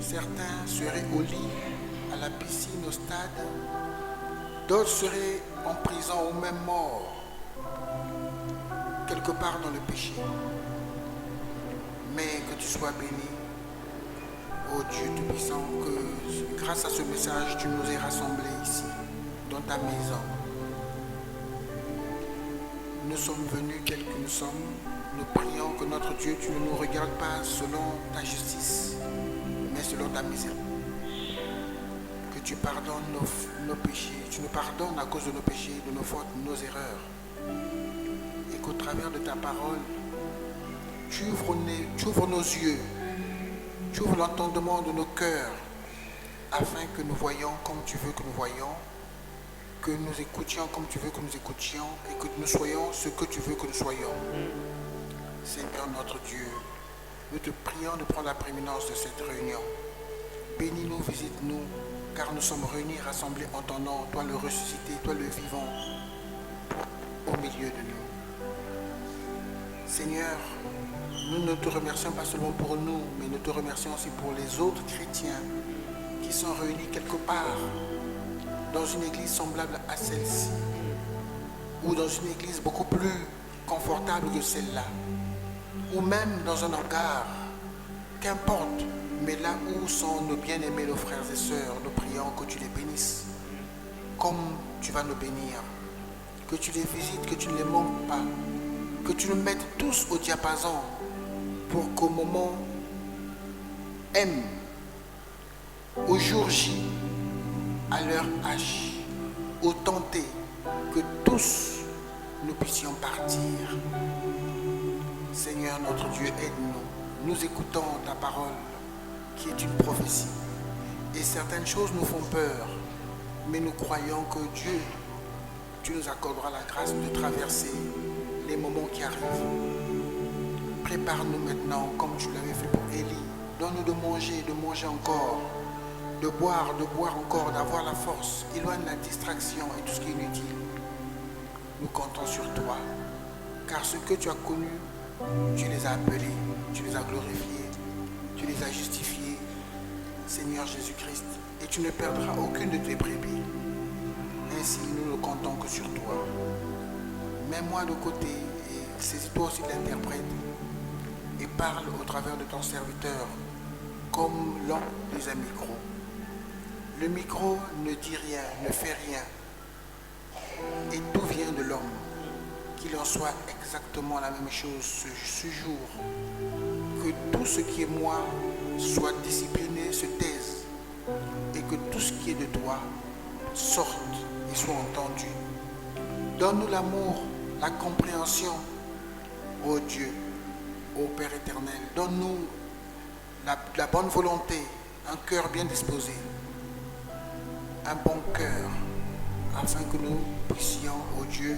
Certains seraient au lit, à la piscine, au stade. D'autres seraient en prison ou même morts, quelque part dans le péché. Mais que tu sois béni, ô Dieu Tout-Puissant, que grâce à ce message, tu nous aies rassemblés ici, dans ta maison. Nous sommes venus tels que nous sommes. Nous prions que notre Dieu, tu ne nous regardes pas selon ta justice, mais selon ta miséricorde. Que tu pardonnes nos péchés, tu nous pardonnes à cause de nos péchés, de nos fautes, de nos erreurs. Et qu'au travers de ta parole, tu ouvres nos yeux, tu ouvres l'entendement de nos cœurs, afin que nous voyions comme tu veux que nous voyions, que nous écoutions comme tu veux que nous écoutions, et que nous soyons ce que tu veux que nous soyons. Seigneur notre Dieu, nous te prions de prendre la prééminence de cette réunion. Bénis-nous, visite-nous, car nous sommes réunis, rassemblés en ton nom, toi le ressuscité, toi le vivant, au milieu de nous. Seigneur, nous ne te remercions pas seulement pour nous, mais nous te remercions aussi pour les autres chrétiens qui sont réunis quelque part dans une église semblable à celle-ci, ou dans une église beaucoup plus confortable que celle-là, ou même dans un hangar, qu'importe, mais là où sont nos bien-aimés, nos frères et sœurs, nous prions que tu les bénisses, comme tu vas nous bénir, que tu les visites, que tu ne les manques pas, que tu nous mettes tous au diapason, pour qu'au moment M, au jour J, à l'heure H, au temps T, que tous nous puissions partir. Seigneur notre Dieu, aide-nous. Nous écoutons ta parole qui est une prophétie. Et certaines choses nous font peur, mais nous croyons que Dieu, tu nous accorderas la grâce de traverser les moments qui arrivent. Prépare-nous maintenant comme tu l'avais fait pour Élie. Donne-nous de manger encore, de boire encore, d'avoir la force. Éloigne la distraction et tout ce qui est inutile. Nous comptons sur toi, car ce que tu as connu, tu les as appelés, tu les as glorifiés, tu les as justifiés, Seigneur Jésus-Christ, et tu ne perdras aucune de tes brebis. Ainsi, nous ne comptons que sur toi. Mets-moi de côté et saisis-toi aussi de l'interprète et parle au travers de ton serviteur comme l'homme des un micro. Le micro ne dit rien, ne fait rien, et tout vient de l'homme. Qu'il en soit exactement la même chose ce jour. Que tout ce qui est moi soit discipliné, se taise, et que tout ce qui est de toi sorte et soit entendu. Donne-nous l'amour, la compréhension, ô Dieu, ô Père éternel. Donne-nous la bonne volonté, un cœur bien disposé, un bon cœur, afin que nous puissions, ô Dieu,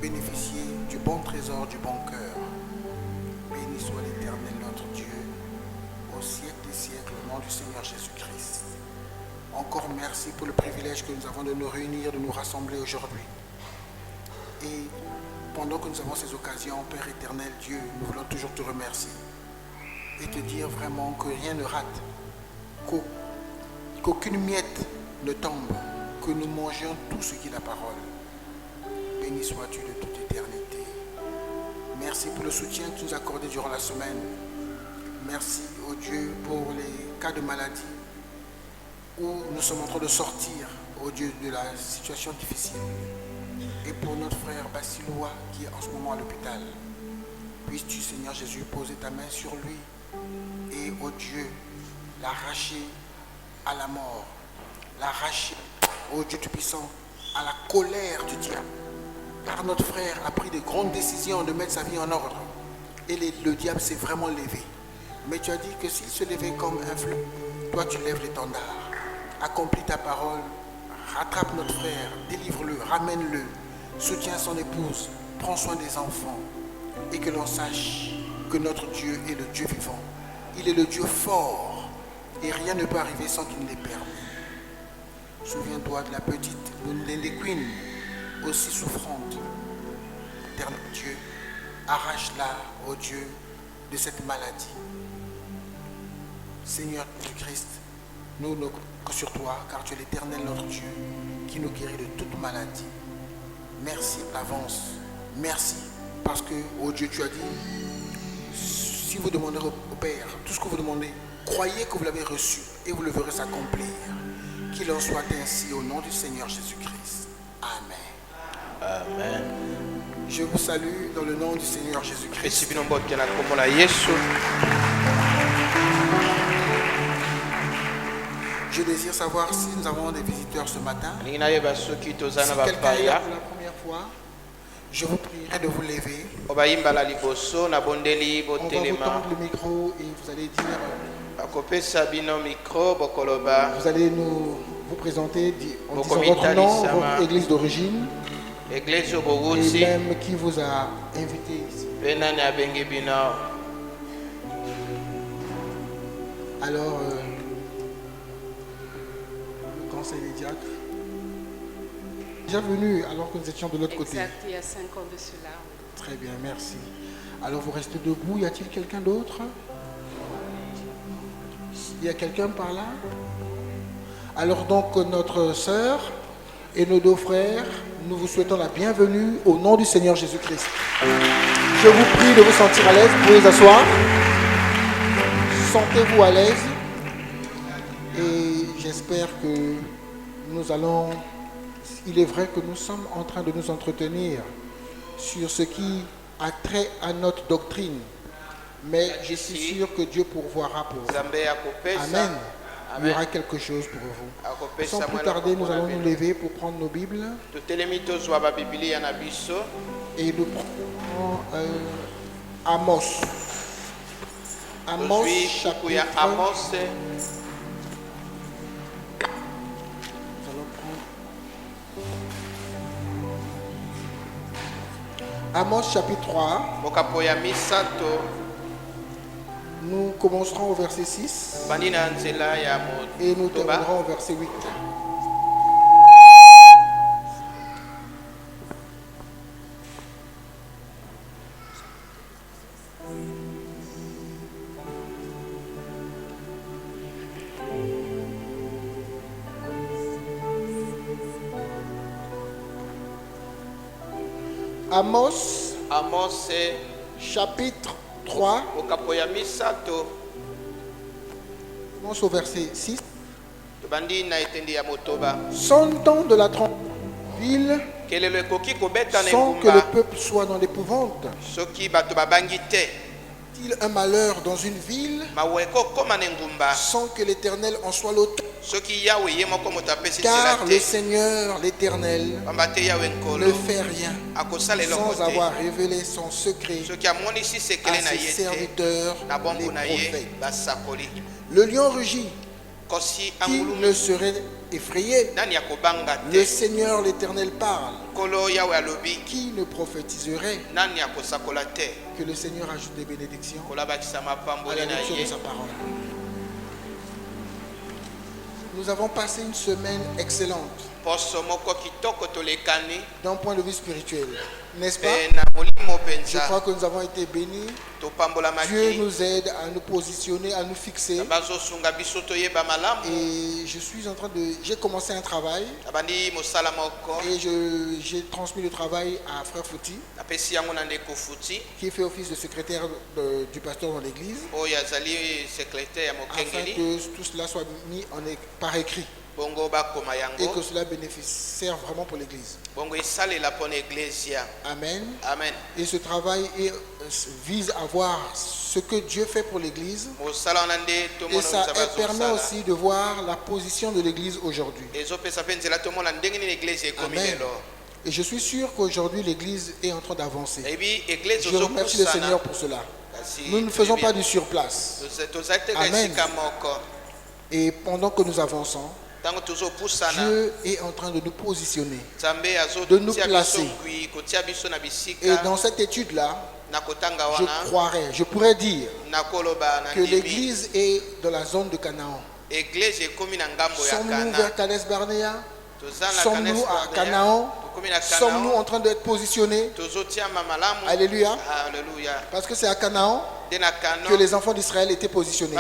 bénéficier du bon trésor, du bon cœur. Béni Béni soit l'Éternel notre Dieu, au siècle des siècles, au nom du Seigneur Jésus-Christ. Encore merci pour le privilège que nous avons de nous réunir, de nous rassembler aujourd'hui. Et pendant que nous avons ces occasions, Père éternel Dieu, nous voulons toujours te remercier et te dire vraiment que rien ne rate, qu'aucune miette ne tombe, que nous mangions tout ce qui est la parole. Béni sois-tu de toute éternité. Merci pour le soutien que tu nous as accordé durant la semaine. Merci, oh Dieu, pour les cas de maladie où nous sommes en train de sortir, oh Dieu, de la situation difficile. Et pour notre frère Basiloa qui est en ce moment à l'hôpital, puisses-tu, Seigneur Jésus, poser ta main sur lui et, oh Dieu, l'arracher à la mort, l'arracher, oh Dieu Tout-Puissant, à la colère du diable. Car notre frère a pris de grandes décisions de mettre sa vie en ordre. Et le diable s'est vraiment levé. Mais tu as dit que s'il se levait comme un fleuve, toi tu lèves l'étendard. Accomplis ta parole, rattrape notre frère, délivre-le, ramène-le, soutiens son épouse, prends soin des enfants. Et que l'on sache que notre Dieu est le Dieu vivant. Il est le Dieu fort. Et rien ne peut arriver sans qu'il ne l'ait permis. Souviens-toi de la petite Lady Queen, aussi souffrante. Éternel Dieu, arrache-la, ô Dieu, de cette maladie. Seigneur Jésus-Christ, nous ne comptons que sur toi, car tu es l'Éternel notre Dieu, qui nous guérit de toute maladie. Merci d'avance. Merci, parce que, ô Dieu, tu as dit, si vous demandez au Père tout ce que vous demandez, croyez que vous l'avez reçu et vous le verrez s'accomplir. Qu'il en soit ainsi au nom du Seigneur Jésus-Christ. Amen. Amen. Je vous salue dans le nom du Seigneur Jésus-Christ. Je désire savoir si nous avons des visiteurs ce matin. Si quelqu'un est là pour la première fois, je vous prierai de vous lever. On va vous tendre le micro et vous allez dire. Vous allez vous présenter en disant votre nom, votre église d'origine et même qui vous a invité ici. Alors, le conseil des diacres, déjà venu alors que nous étions de l'autre côté. Exact, il y a 5 ans de cela. Très bien, merci. Alors vous restez debout, y a-t-il quelqu'un d'autre? Il y a quelqu'un par là? Alors donc notre sœur et nos deux frères, nous vous souhaitons la bienvenue au nom du Seigneur Jésus-Christ. Je vous prie de vous sentir à l'aise, vous pouvez vous asseoir. Sentez-vous à l'aise et j'espère que nous allons, il est vrai que nous sommes en train de nous entretenir sur ce qui a trait à notre doctrine. Mais je suis sûr que Dieu pourvoira pour vous. Amen. Il y aura quelque chose pour vous. Sans plus tarder, nous allons nous lever pour prendre nos Bibles. Et nous prenons Amos. Amos, chapitre. Nous allons prendre Amos, chapitre 3. Nous commencerons au verset 6 et nous terminerons au verset 8. Amos, chapitre 3, commence au verset 6. Sonne-t-on de la ville sans que le peuple soit dans l'épouvante? Est-il un malheur dans une ville sans que l'Éternel en soit l'auteur? Car le Seigneur, l'Éternel, ne fait rien sans avoir révélé son secret à ses serviteurs, les prophètes. Le lion rugit, qui ne serait effrayé? Le Seigneur l'Éternel parle. Qui ne prophétiserait? Que le Seigneur ajoute des bénédictions à la lecture de sa parole. Nous avons passé une semaine excellente d'un point de vue spirituel, n'est-ce pas? Je crois que nous avons été bénis. Dieu nous aide à nous positionner, à nous fixer. Et je suis en train de... J'ai commencé un travail et j'ai transmis le travail à Frère Fouti, qui fait office de secrétaire du pasteur dans l'église, afin que tout cela soit mis par écrit et que cela bénéficie vraiment pour l'église. Amen. Amen. Et ce travail vise à voir ce que Dieu fait pour l'église, et ça permet aussi de voir la position de l'église aujourd'hui. Amen. Et je suis sûr qu'aujourd'hui l'église est en train d'avancer. Je remercie le Seigneur pour cela. Nous ne faisons pas du surplace. Amen. Et pendant que nous avançons, Dieu est en train de nous positionner, de nous placer. Et dans cette étude-là, je pourrais dire que l'église est dans la zone de Canaan. Sommes-nous vers Cades Barnea? Sommes-nous à Canaan? Sommes-nous en train d'être positionnés? Alléluia. Parce que c'est à Canaan que les enfants d'Israël étaient positionnés.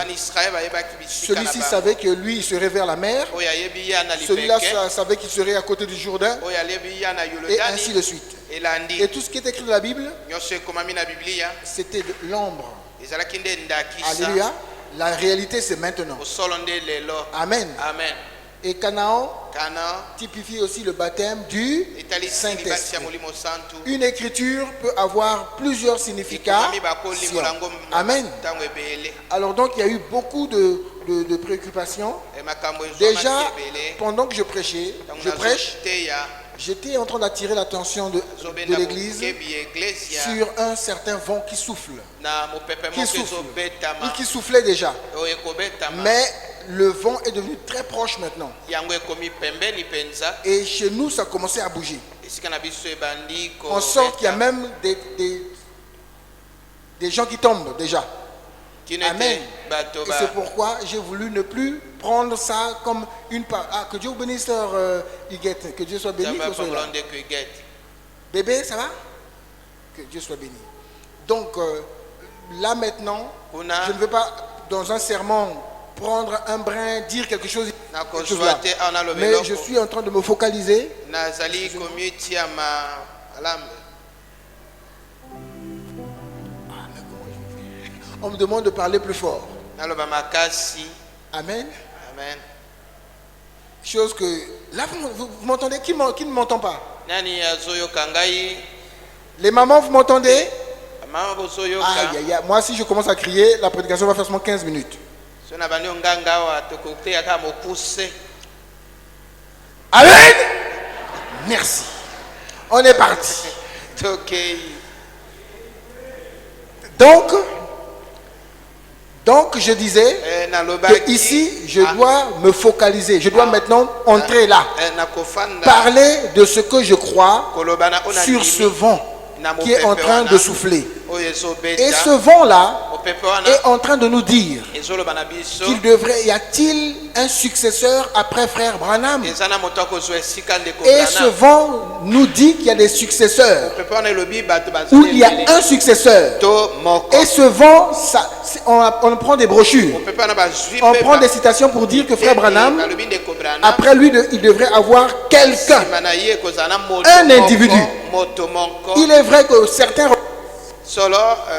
Celui-ci savait que lui il serait vers la mer. Celui-là savait qu'il serait à côté du Jourdain. Et ainsi de suite. Et tout ce qui est écrit dans la Bible, c'était de l'ombre. Alléluia. La réalité c'est maintenant. Amen. Et Canaan typifie aussi le baptême du Saint-Esprit. Une écriture peut avoir plusieurs significats. Amen. Alors donc il y a eu beaucoup de préoccupations. Déjà, pendant que je prêche, j'étais en train d'attirer l'attention de l'église sur un certain vent qui souffle. Qui soufflait déjà. Mais le vent est devenu très proche maintenant. Et chez nous, ça a commencé à bouger. En sorte qu'il y a même des gens qui tombent déjà. Amen. Et c'est pourquoi j'ai voulu ne plus prendre ça comme une part. Ah, que Dieu vous bénisse, sœur Huguette. Que Dieu soit béni. Bébé, ça va? Que Dieu soit béni. Donc, là maintenant, je ne veux pas, dans un sermon, prendre un brin, dire quelque chose là. Mais je suis en train de me focaliser. On me demande de parler plus fort. Amen. Amen. Chose que... Là, vous m'entendez? Qui ne m'entend pas? Les mamans, vous m'entendez? Moi, si je commence à crier, la prédication va faire seulement 15 minutes. Amen. Merci. On est parti. Donc je disais que ici je dois me focaliser. Je dois maintenant entrer là. Parler de ce que je crois sur ce vent qui est en train de souffler. Et ce vent-là est en train de nous dire qu'il devrait, y a-t-il un successeur après frère Branham? Et ce vent nous dit qu'il y a des successeurs, où il y a un successeur. Et ce vent, on prend des brochures, on prend des citations pour dire que frère Branham, après lui, il devrait avoir quelqu'un, un individu. Il est vrai que certains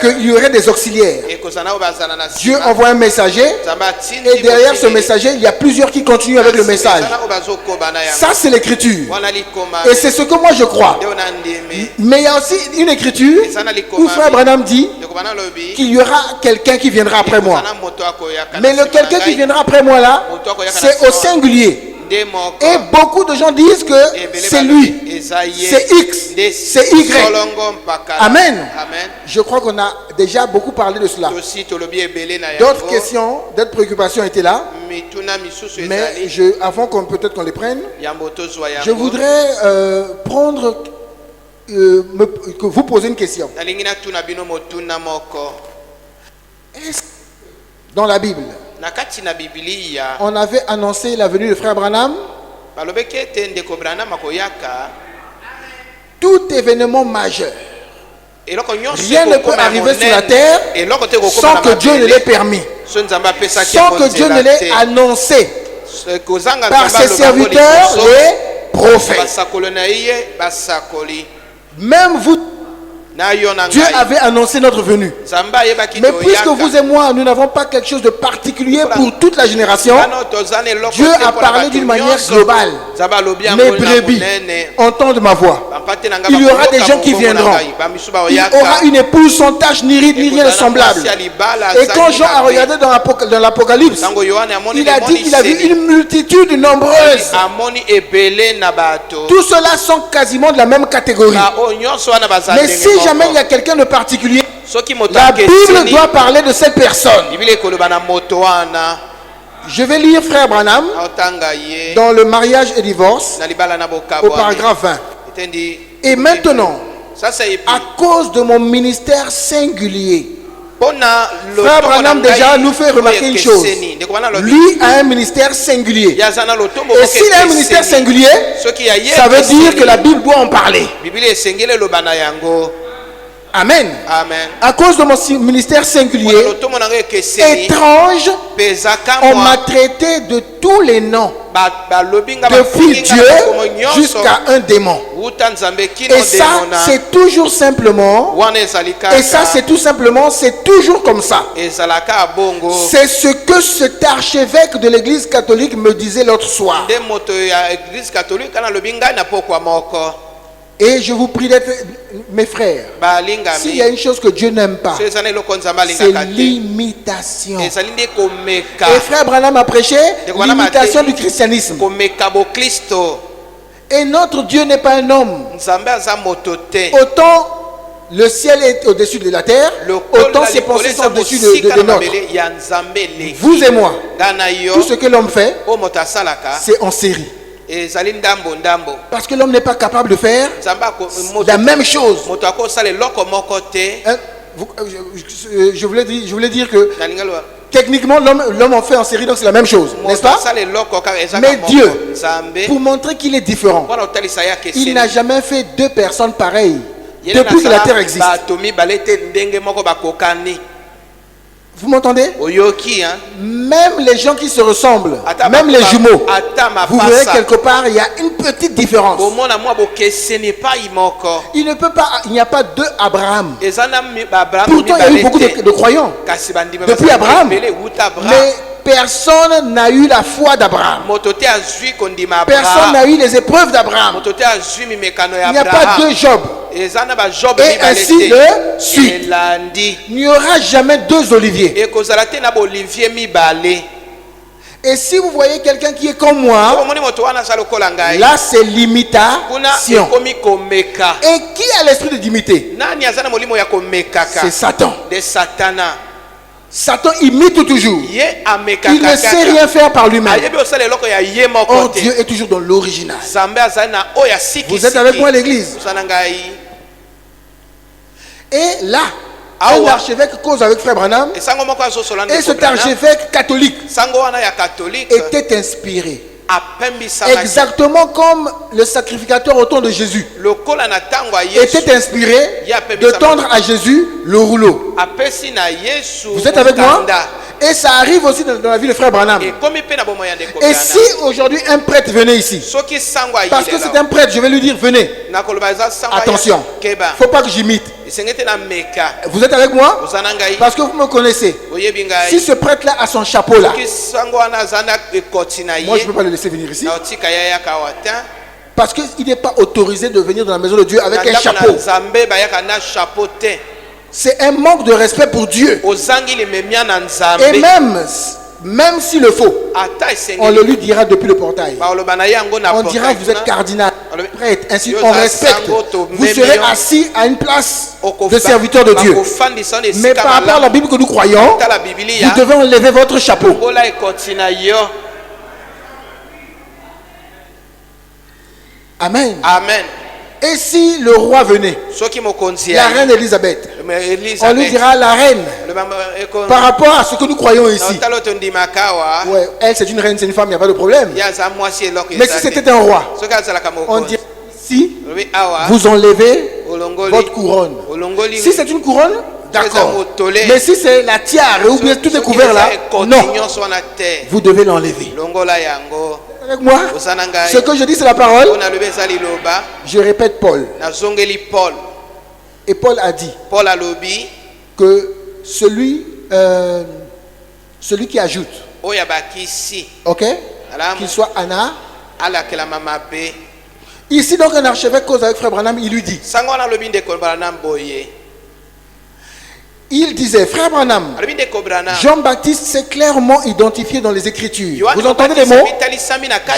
qu'il y aurait des auxiliaires. Dieu envoie un messager et derrière ce messager il y a plusieurs qui continuent avec le message. Ça c'est l'écriture et c'est ce que moi je crois. Mais il y a aussi une écriture où frère Branham dit qu'il y aura quelqu'un qui viendra après moi. Mais le quelqu'un qui viendra après moi là, c'est au singulier. Et beaucoup de gens disent que c'est lui, c'est X, c'est Y. Amen. Je crois qu'on a déjà beaucoup parlé de cela. D'autres questions, d'autres préoccupations étaient là. Mais avant peut-être qu'on les prenne, je voudrais prendre que vous posez une question. Est-ce que dans la Bible, on avait annoncé la venue de frère Branham? Tout événement majeur, rien ne peut arriver sur la terre sans que Dieu ne l'ait permis, sans que Dieu ne l'ait annoncé par ses serviteurs, les prophètes. Même vous, Dieu avait annoncé notre venue. Mais puisque vous et moi, nous n'avons pas quelque chose de particulier pour toute la génération, Dieu a parlé d'une manière globale. Mes brebis entendent ma voix. Il y aura des gens qui viendront. Il y aura une épouse sans tache, ni ride, ni rien de semblable. Et quand Jean a regardé dans l'Apocalypse, il a dit qu'il a vu une multitude nombreuse. Tout cela sont quasiment de la même catégorie. Mais si jamais il y a quelqu'un de particulier, la Bible doit parler de cette personne. Je vais lire frère Branham dans le mariage et divorce au paragraphe 20. Et maintenant, à cause de mon ministère singulier, frère Branham déjà nous fait remarquer une chose. Lui a un ministère singulier. Et s'il a un ministère singulier, ça veut dire que la Bible doit en parler. Amen. À cause de mon ministère singulier, étrange, on m'a traité de tous les noms, depuis Dieu jusqu'à un démon. Et ça, c'est toujours simplement, et ça, c'est tout simplement, c'est toujours comme ça. C'est ce que cet archevêque de l'église catholique me disait l'autre soir. Et je vous prie d'être mes frères. S'il y a une chose que Dieu n'aime pas, c'est l'imitation. Et frère Branham a prêché l'imitation du christianisme. Et notre Dieu n'est pas un homme. Autant le ciel est au-dessus de la terre, autant ses pensées sont au-dessus de notre. Vous et moi, tout ce que l'homme fait, c'est en série. Parce que l'homme n'est pas capable de faire la même chose. Je voulais dire que techniquement l'homme en fait en série, donc c'est la même chose, n'est-ce pas? Mais Dieu, pour montrer qu'il est différent, il n'a jamais fait deux personnes pareilles depuis que la terre existe. Vous m'entendez? Même les gens qui se ressemblent, même les jumeaux, vous verrez quelque part, il y a une petite différence. Il ne peut pas, il n'y a pas deux Abraham. Pourtant, il y a eu beaucoup de croyants depuis Abraham. Mais personne n'a eu la foi d'Abraham. Personne n'a eu les épreuves d'Abraham. Il n'y a pas deux Job. Et ainsi de suite. Il n'y aura jamais deux Olivier. Et si vous voyez quelqu'un qui est comme moi, là c'est l'imitation. Et qui a l'esprit d'imiter? C'est Satan. Satan imite toujours. Il ne sait rien faire par lui-même. Or Dieu est toujours dans l'original. Vous êtes avec moi à l'église? Et là, un archevêque cause avec frère Branham. Et cet archevêque catholique était inspiré. Exactement comme le sacrificateur au temps de Jésus était inspiré de tendre à Jésus le rouleau. Vous êtes avec moi? Et ça arrive aussi dans la vie de frère Branham. Et si aujourd'hui un prêtre venait ici, parce que c'est un prêtre, je vais lui dire venez. Attention, il ne faut pas que j'imite. Vous êtes avec moi? Parce que vous me connaissez. Si ce prêtre là a son chapeau là, moi je ne peux pas le laisser venir ici. Parce qu'il n'est pas autorisé de venir dans la maison de Dieu avec un chapeau. C'est un manque de respect pour Dieu. Et même Même s'il le faut, on le lui dira depuis le portail. On dira vous êtes cardinal, prêtre, ainsi on respecte. Vous serez assis à une place de serviteur de Dieu. Mais par rapport à la Bible que nous croyons, vous devez enlever votre chapeau. Amen. Amen. Et si le roi venait, la reine Elisabeth, on lui dira la reine, par rapport à ce que nous croyons ici. Ouais, elle c'est une reine, c'est une femme, il n'y a pas de problème. Mais si c'était un roi, on dirait si vous enlevez votre couronne. Si c'est une couronne, d'accord. Mais si c'est la tiare ou bien tout est couvert là, non. Vous devez l'enlever. Avec moi, ce que je dis c'est la parole. Je répète Paul. Et Paul a dit que celui qui ajoute, ok, qu'il soit Anna. Ici donc un archevêque cause avec Frère Branham, il lui dit. Il disait, Frère Branham, Jean-Baptiste s'est clairement identifié dans les Écritures. Vous entendez les mots?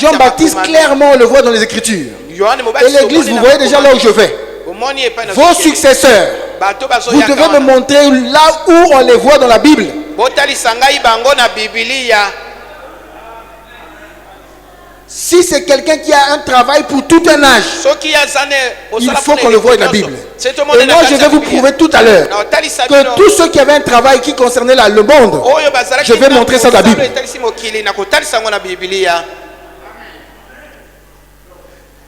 Jean-Baptiste, clairement, on le voit dans les Écritures. Et l'église, vous voyez déjà là où je vais. Vos successeurs, vous devez me montrer là où on les voit dans la Bible. Si c'est quelqu'un qui a un travail pour tout un âge, il faut qu'on le voie dans la Bible. Et moi, je vais vous prouver tout à l'heure que tous ceux qui avaient un travail qui concernait le monde, je vais montrer ça dans la Bible.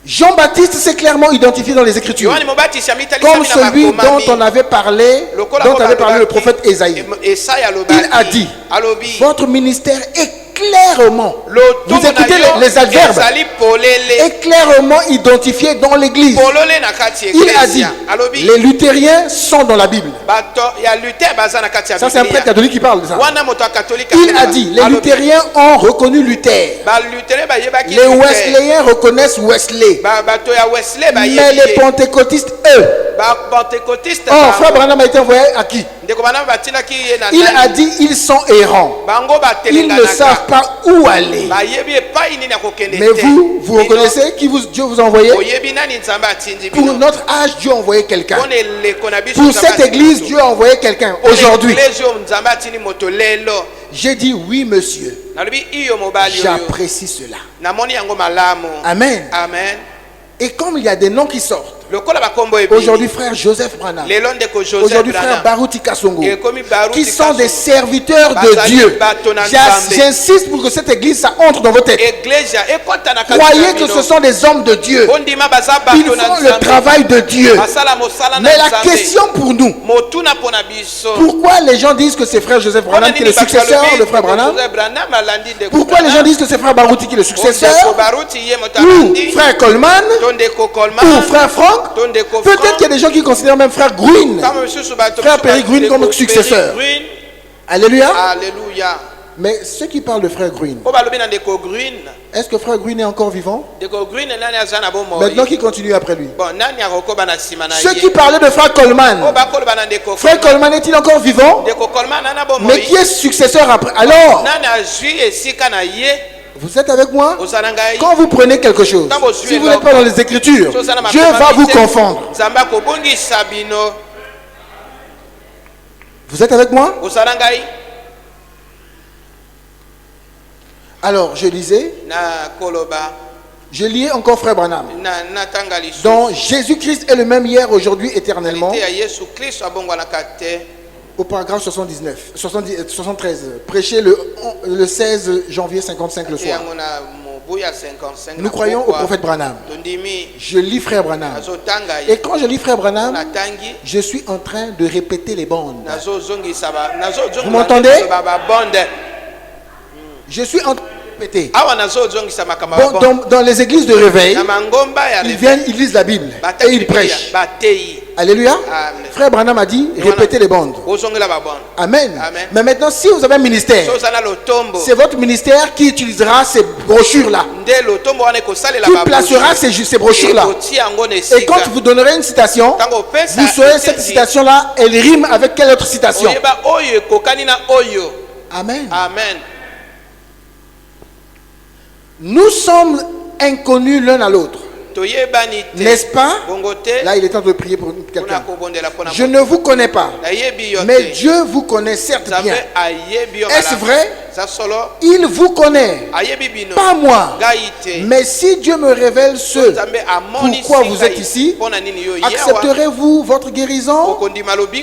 Jean-Baptiste s'est clairement identifié dans les Écritures comme celui dont on avait parlé, le prophète Ésaïe. Il a dit, votre ministère est clairement, vous écoutez les adverbes, est clairement identifié dans l'église. Il a dit, les luthériens sont dans la Bible. Ça c'est un prêtre catholique qui parle de ça. Il a dit, les luthériens ont reconnu Luther. Les Wesleyens reconnaissent Wesley. Mais les pentecôtistes, eux. Oh, Frère Branham a été envoyé à qui? Il a dit, ils sont errants. Ils ne savent pas où aller. Mais vous reconnaissez qui Dieu vous a envoyé? Pour notre âge, Dieu a envoyé quelqu'un. Pour cette église, Dieu a envoyé quelqu'un. Aujourd'hui, j'ai dit oui, monsieur. J'apprécie cela. Amen. Amen. Et comme il y a des noms qui sortent, aujourd'hui frère Joseph Branham, aujourd'hui frère Baruti Kasongo, qui sont des serviteurs de Dieu. J'insiste pour que cette église ça entre dans vos têtes. Croyez que ce sont des hommes de Dieu. Ils font le travail de Dieu. Mais la question pour nous, pourquoi les gens disent que c'est frère Joseph Branham qui est le successeur de frère Branham? Pourquoi les gens disent que c'est frère Baruti qui est le successeur? Ou frère Coleman? Ou frère Franck? Peut-être qu'il y a des gens qui considèrent même frère Green, frère Perry Green comme successeur. Alléluia. Alléluia. Mais ceux qui parlent de frère Green, est-ce que frère Green est encore vivant? Maintenant qui continue après lui. Ceux qui parlaient de frère Coleman, frère Coleman est-il encore vivant? Mais qui est successeur après? Alors, vous êtes avec moi? Quand vous prenez quelque chose, si vous n'êtes pas dans les Écritures, Dieu va vous confondre. Vous êtes avec moi? Alors, je lisais. Je liais encore frère Branham. Donc, Jésus-Christ est le même hier, aujourd'hui, éternellement. Au paragraphe 73, prêché le 16 janvier 55 le soir. Nous croyons au prophète Branham. Je lis frère Branham. Et quand je lis frère Branham, je suis en train de répéter les bandes. Vous m'entendez? Je suis en train de répéter. Bon, dans les églises de réveil, ils viennent, ils lisent la Bible et ils prêchent. Alléluia. Amen. Frère Branham a dit répétez les bandes. Amen. Amen. Mais maintenant, si vous avez un ministère, c'est votre ministère qui utilisera ces brochures-là, qui placera ces brochures-là. Et quand vous donnerez une citation, vous saurez cette citation-là, elle rime avec quelle autre citation. Amen. Amen. Nous sommes inconnus l'un à l'autre. N'est-ce pas? Là, il est temps de prier pour quelqu'un. Je ne vous connais pas, mais Dieu vous connaît certes bien. Est-ce vrai? Il vous connaît, pas moi. Mais si Dieu me révèle ce pourquoi vous êtes ici, accepterez-vous votre guérison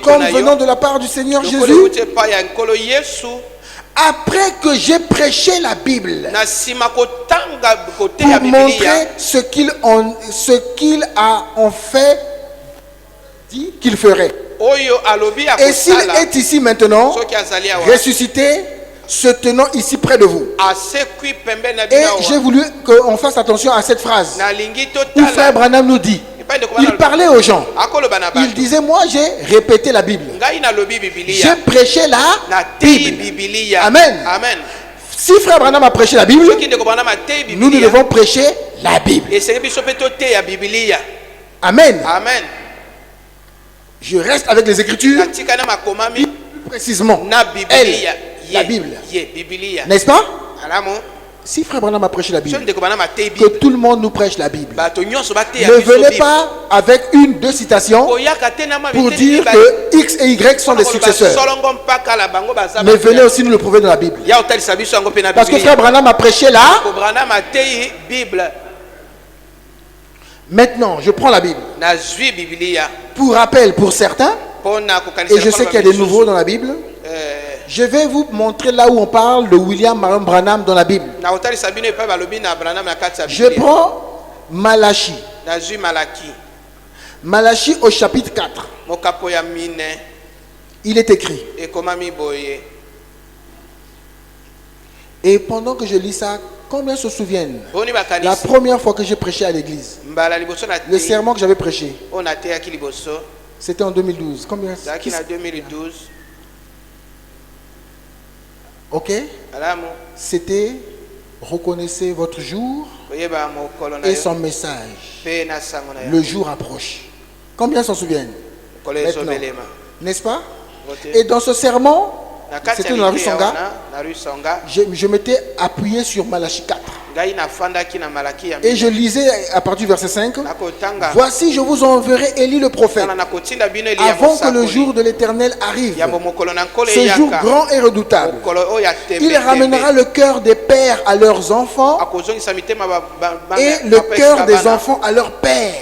comme venant de la part du Seigneur Jésus? Après que j'ai prêché la Bible pour montrer ce qu'il a en fait dit qu'il ferait. Et s'il est ici maintenant, ressuscité, se tenant ici près de vous. Et j'ai voulu qu'on fasse attention à cette phrase où Frère Branham nous dit, il parlait aux gens. Il disait, moi j'ai répété la Bible. J'ai prêché la Bible. Amen. Si Frère Branham a prêché la Bible, nous devons prêcher la Bible. Amen. Je reste avec les Écritures. Plus précisément, elle, la Bible. N'est-ce pas? Si Frère Branham a prêché la Bible, que tout le monde nous prêche la Bible. Ne venez pas avec deux citations pour dire que X et Y sont des successeurs. Mais venez aussi nous le prouver dans la Bible. Parce que Frère Branham a prêché là. Maintenant, je prends la Bible. Pour rappel pour certains, et je sais qu'il y a des nouveaux dans la Bible, je vais vous montrer là où on parle de William Marion Branham dans la Bible. Je prends Malachie. Malachie au chapitre 4. Il est écrit. Et pendant que je lis ça, combien se souviennent la première fois que j'ai prêché à l'église? Le sermon que j'avais prêché, c'était en 2012. Combien? 2012. Ok. C'était reconnaissez votre jour et son message. Le jour approche. Combien s'en souviennent? N'est-ce pas? Et dans ce sermon, c'était dans la rue Songa, je m'étais appuyé sur Malachie 4. Et je lisais à partir du verset 5. Voici, je vous enverrai Élie le prophète avant que le jour de l'Éternel arrive. Ce jour grand et redoutable. Il ramènera le cœur des pères à leurs enfants et le cœur des enfants à leurs pères,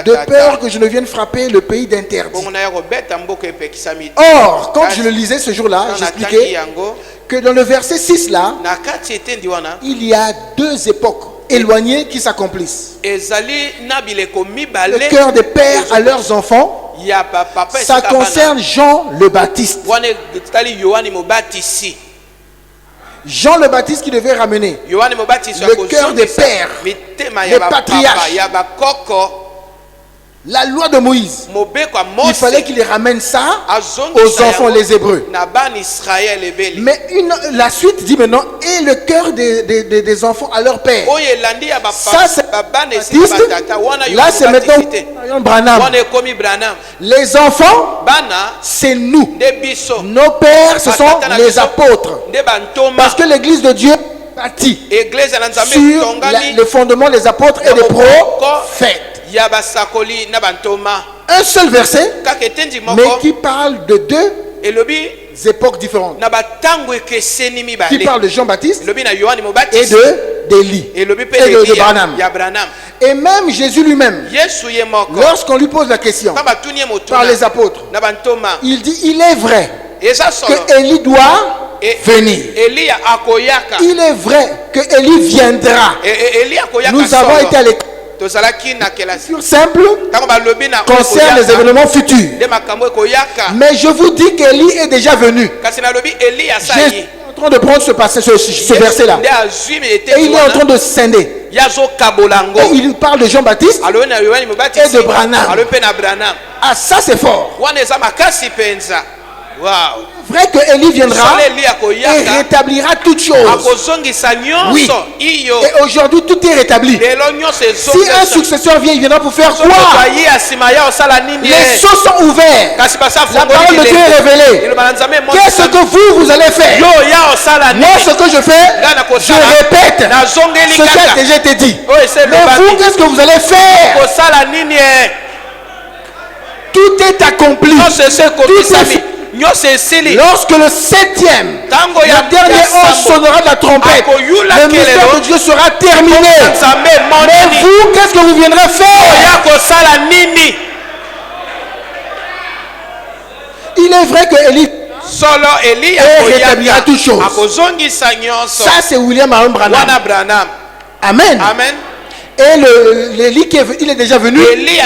de peur que je ne vienne frapper le pays d'interdit. Or, quand je le lisais ce jour-là, j'expliquais que dans le verset 6 là, il y a deux époques éloignées qui s'accomplissent. Le cœur des pères à leurs enfants, ça concerne Jean le Baptiste. Jean le Baptiste qui devait ramener le cœur des pères, des patriarches, la loi de Moïse. Il fallait qu'il ramène ça aux enfants, les Hébreux. Mais la suite dit maintenant, et le cœur des enfants à leur père. Ça c'est Baptiste. Là c'est maintenant Branham. Les enfants, c'est nous. Nos pères, ce sont les apôtres. Parce que l'église de Dieu bâtit sur le fondement des apôtres et des prophètes. Un seul verset, mais qui parle de deux époques différentes. Qui parle de Jean-Baptiste et d'Élie et de Branham. Et même Jésus lui-même, lorsqu'on lui pose la question par les apôtres, il dit, il est vrai que Élie doit venir. Il est vrai que Élie viendra. Nous avons été à l'école simple concerne les événements futurs. Mais je vous dis qu'Élie est déjà venu. Jésus est en train de prendre ce verset-là. Et il est en train de scinder. Et il parle de Jean-Baptiste et de Branham. Ah, ça c'est fort. Wow. Vrai que Élie viendra et rétablira toutes choses. Oui. Et aujourd'hui, tout est rétabli. Si un successeur vient, il viendra pour faire quoi? Les choses sont ouvertes. La parole de Dieu est révélée. Qu'est-ce que vous allez faire? Moi, ce que je fais, je répète ce qui a déjà été dit. Mais vous, qu'est-ce que vous allez faire? Tout est accompli. Tout est fait. Lorsque le septième, le dernier ange sonnera de la trompette, le mystère de Dieu sera terminé. Mais vous, qu'est-ce que vous viendrez faire? Il est vrai que Élie rétablira toutes choses. Ça, c'est William Aaron Branham. Amen. Amen. Et l'Élie qui il est déjà venu,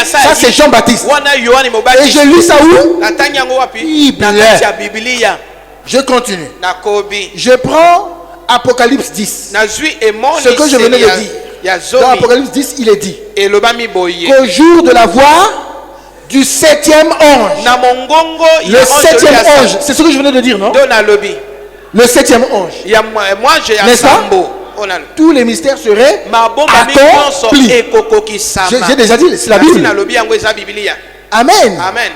ça c'est Jean-Baptiste. Et je lis ça où? Bible. Je continue. Je prends Apocalypse 10. Ce que je venais de dire. Dans Apocalypse 10, il est dit qu'au jour de la voix du septième ange, le septième ange, c'est ce que je venais de dire, non? Le septième ange, n'est-ce pas? Tous les mystères seraient accomplis. J'ai déjà dit, c'est la Bible. Amen. Amen.